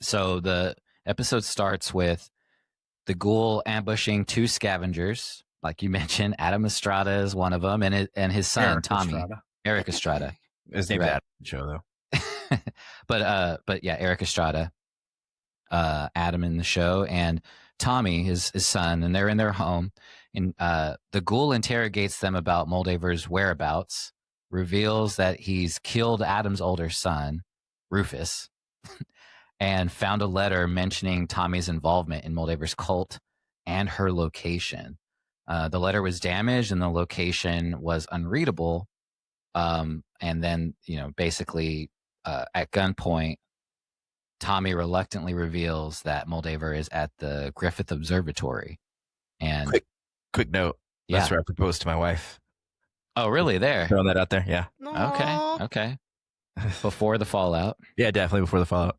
So the episode starts with the ghoul ambushing two scavengers, like you mentioned. Adam Estrada is one of them, and his son Eric Tommy, Estrada. Eric Estrada. His name's Right. Adam in the show, though. but yeah, Eric Estrada, Adam in the show, and Tommy, his son, and they're in their home. And the ghoul interrogates them about Moldaver's whereabouts, reveals that he's killed Adam's older son, Rufus, and found a letter mentioning Tommy's involvement in Moldaver's cult and her location. The letter was damaged and the location was unreadable. And then, basically at gunpoint, Tommy reluctantly reveals that Moldaver is at the Griffith Observatory. And quick note. Yeah. That's where I proposed to my wife. Oh, really? There. Throwing that out there. Yeah. Okay. Before the fallout. Yeah, definitely before the fallout.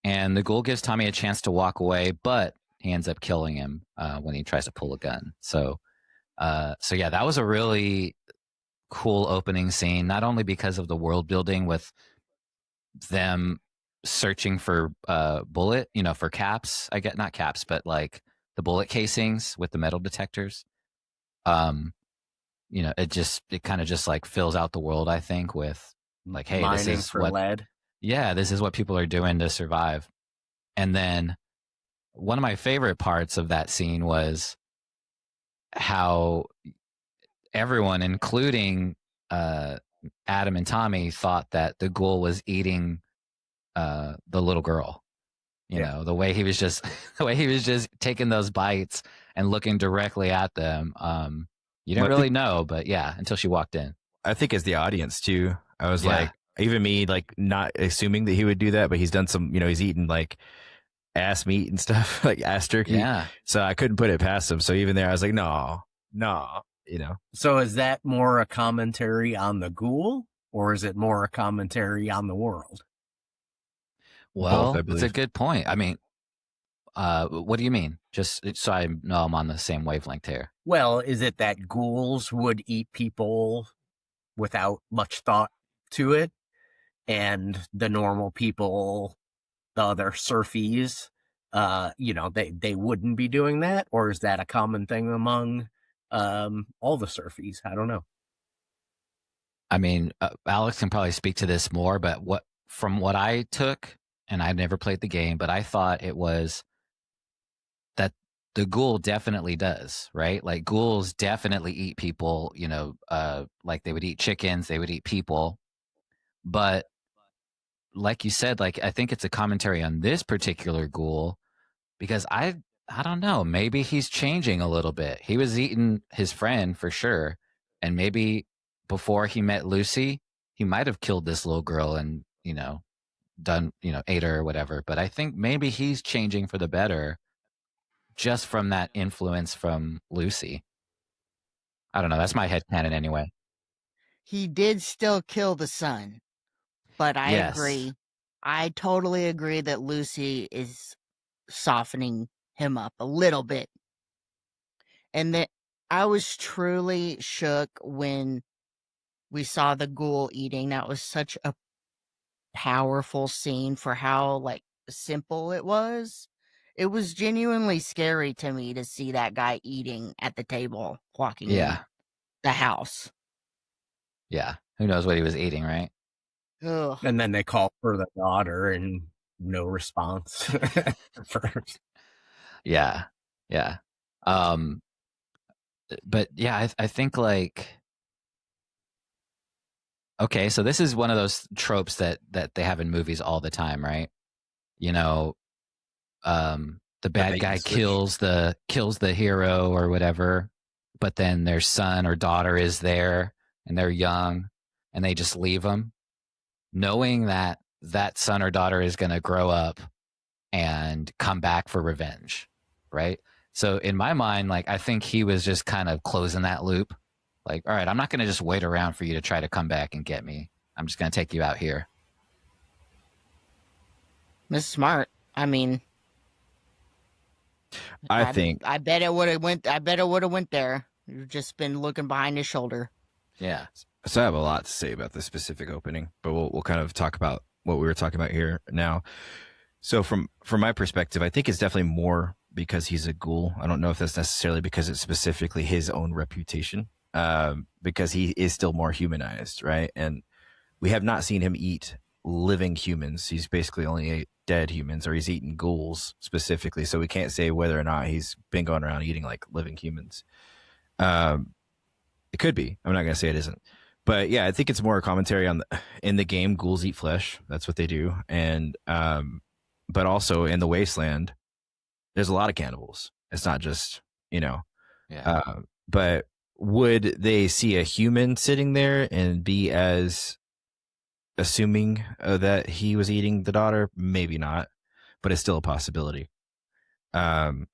And the ghoul gives Tommy a chance to walk away, but he ends up killing him when he tries to pull a gun. So yeah, that was a really cool opening scene, not only because of the world building with them searching for bullet, for caps. I get not caps, but like the bullet casings with the metal detectors. It kind of just like fills out the world, I think, with like, hey, Mining this is for what lead. Yeah, this is what people are doing to survive. And then one of my favorite parts of that scene was how everyone, including Adam and Tommy, thought that the ghoul was eating the little girl. The way he was just taking those bites and looking directly at them. You didn't really know, but yeah, until she walked in. I think as the audience too, I was like, even me, like not assuming that he would do that, but he's done some, he's eaten like ass meat and stuff, like ass turkey. Yeah. So I couldn't put it past him. So even there, I was like, no. So is that more a commentary on the ghoul, or is it more a commentary on the world? Well, it's a good point. I mean, what do you mean? Just so I know I'm on the same wavelength here. Well, is it that ghouls would eat people without much thought to it, and the normal people, the other surfies, they wouldn't be doing that? Or is that a common thing among all the surfies? I don't know. I mean, Alex can probably speak to this more, but from what I took, and I never played the game, but I thought it was that the ghoul definitely does, right? Like ghouls definitely eat people, like they would eat chickens, they would eat people. But like you said, like I think it's a commentary on this particular ghoul, because I don't know, maybe he's changing a little bit. He was eating his friend for sure, and maybe before he met Lucy, he might have killed this little girl and done ate her or whatever. But I think maybe he's changing for the better just from that influence from Lucy. I don't know. That's my headcanon anyway. He did still kill the son, but I agree. I totally agree that Lucy is softening him up a little bit. And that I was truly shook when we saw the ghoul eating. That was such a powerful scene for how like simple it was. It was genuinely scary to me to see that guy eating at the table, walking in the house. Yeah. Who knows what he was eating, right? Ugh. And then they call for the daughter and no response. Yeah. But yeah, I think like, okay, so this is one of those tropes that they have in movies all the time, right? The bad guy kills the hero or whatever, but then their son or daughter is there and they're young and they just leave them, knowing that son or daughter is going to grow up and come back for revenge, right? So in my mind, like I think he was just kind of closing that loop. Like, all right, I'm not going to just wait around for you to try to come back and get me. I'm just going to take you out here. That's smart. I mean, I think I bet it would have went there. You've just been looking behind his shoulder. Yeah. So I have a lot to say about this specific opening, but we'll kind of talk about what we were talking about here now. So from my perspective, I think it's definitely more because he's a ghoul. I don't know if that's necessarily because it's specifically his own reputation, because he is still more humanized, right? And we have not seen him eat living humans. He's basically only ate dead humans, or he's eaten ghouls specifically. So we can't say whether or not he's been going around eating like living humans. It could be. I'm not going to say it isn't. But yeah, I think it's more a commentary on in the game, ghouls eat flesh. That's what they do. And but also in the wasteland, there's a lot of cannibals. It's not just, but would they see a human sitting there and be as assuming that he was eating the daughter? Maybe not, but it's still a possibility. And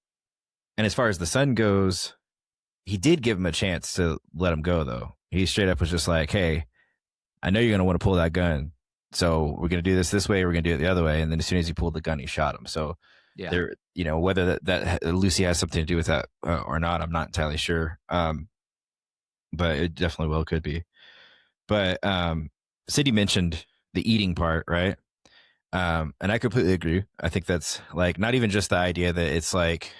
as far as the son goes, he did give him a chance to let him go, though. He straight up was just like, hey, I know you're going to want to pull that gun. So we're going to do this way. We're going to do it the other way. And then as soon as he pulled the gun, he shot him. So there, whether that Lucy has something to do with that or not, I'm not entirely sure. But it definitely could be. But Sidney mentioned the eating part, right? And I completely agree. I think that's like not even just the idea that it's like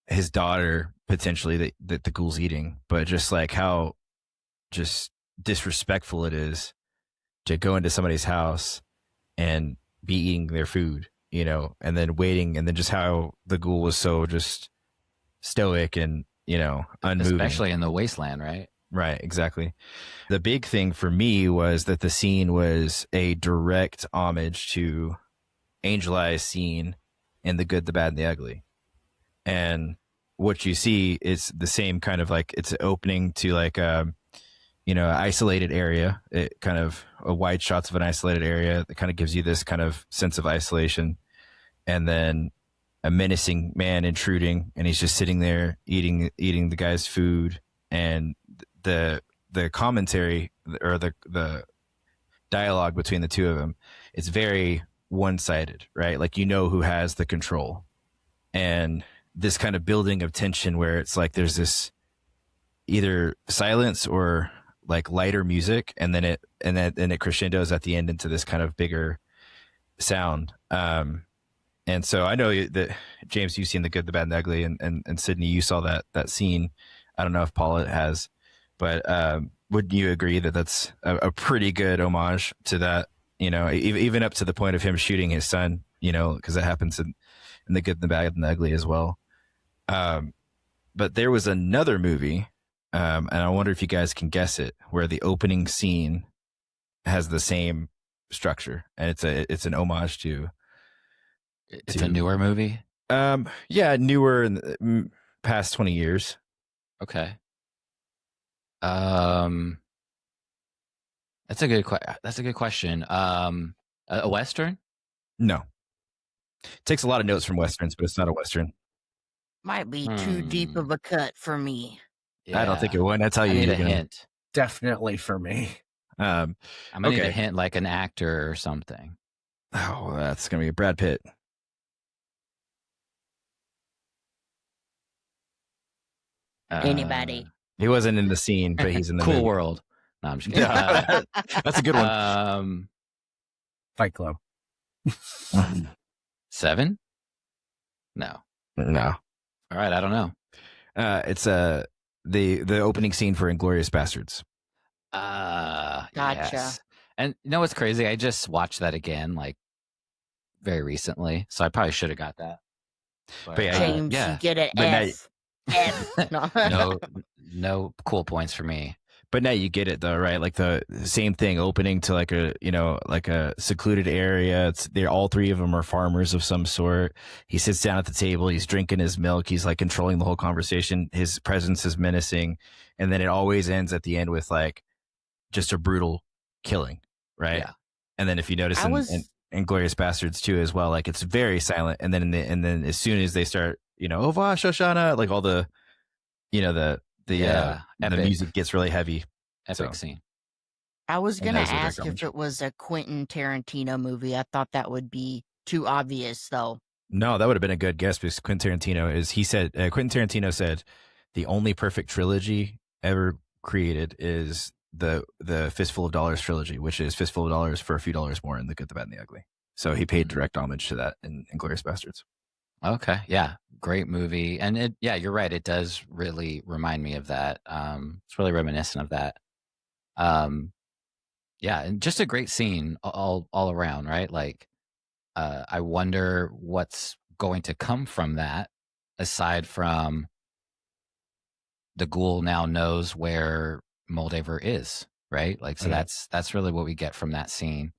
his daughter potentially that the ghoul's eating, but just like how just disrespectful it is to go into somebody's house and be eating their food, and then waiting, and then just how the ghoul was so just stoic and, unmoving. Especially in the wasteland, right? Right, exactly. The big thing for me was that the scene was a direct homage to Angel Eye's scene in The Good, the Bad, and the Ugly. And what you see is the same kind of like, it's opening to like isolated area. It kind of a wide shots of an isolated area that kind of gives you this kind of sense of isolation, and then a menacing man intruding, and he's just sitting there eating the guy's food, and the commentary or the dialogue between the two of them, it's very one-sided, right? Like, who has the control, and this kind of building of tension where it's like there's this either silence or like lighter music, and then it crescendos at the end into this kind of bigger sound. And so I know that James, you've seen The Good, the Bad, and the Ugly, and Sydney, you saw that scene. I don't know if Paula has, but wouldn't you agree that that's a pretty good homage to that? Even up to the point of him shooting his son, because it happens in The Good, the Bad, and the Ugly as well. But there was another movie, and I wonder if you guys can guess it, where the opening scene has the same structure, and it's an homage to. It's a newer movie. Yeah, newer in the past 20 years. Okay. That's a good question. A Western? No. It takes a lot of notes from Westerns, but it's not a Western. Might be too deep of a cut for me. Yeah. I don't think it would. That's how you need a hint. Definitely for me. I'm gonna need a hint, like an actor or something. Oh, that's gonna be Brad Pitt. Anybody. He wasn't in the scene, but he's in the Cool movie. World. No, I'm just kidding. That's a good one. Fight Club. 7? No. No. All right, I don't know. It's the opening scene for Inglourious Bastards. Gotcha. Yes. And you know what's crazy? I just watched that again, like very recently, so I probably should have got that. But yeah, James, you get an F. F. No cool points for me. But now you get it though, right? Like the same thing, opening to like a secluded area. They're all three of them are farmers of some sort. He sits down at the table. He's drinking his milk. He's like controlling the whole conversation. His presence is menacing, and then it always ends at the end with like just a brutal killing, right? Yeah. And then if you notice in Inglourious Bastards too as well, like it's very silent. And then as soon as they start, Ova Shoshana, like all the music gets really heavy. Epic scene. I was going to ask if it was a Quentin Tarantino movie. I thought that would be too obvious, though. No, that would have been a good guess because Quentin Tarantino said the only perfect trilogy ever created is the Fistful of Dollars trilogy, which is Fistful of Dollars for a few dollars more in The Good, the Bad, and the Ugly. So he paid direct homage to that in Inglourious Bastards. Okay, yeah, great movie, and you're right. It does really remind me of that. It's really reminiscent of that. Yeah, and just a great scene all around, right? Like, I wonder what's going to come from that, aside from the ghoul now knows where Moldaver is, right? Like, so that's really what we get from that scene.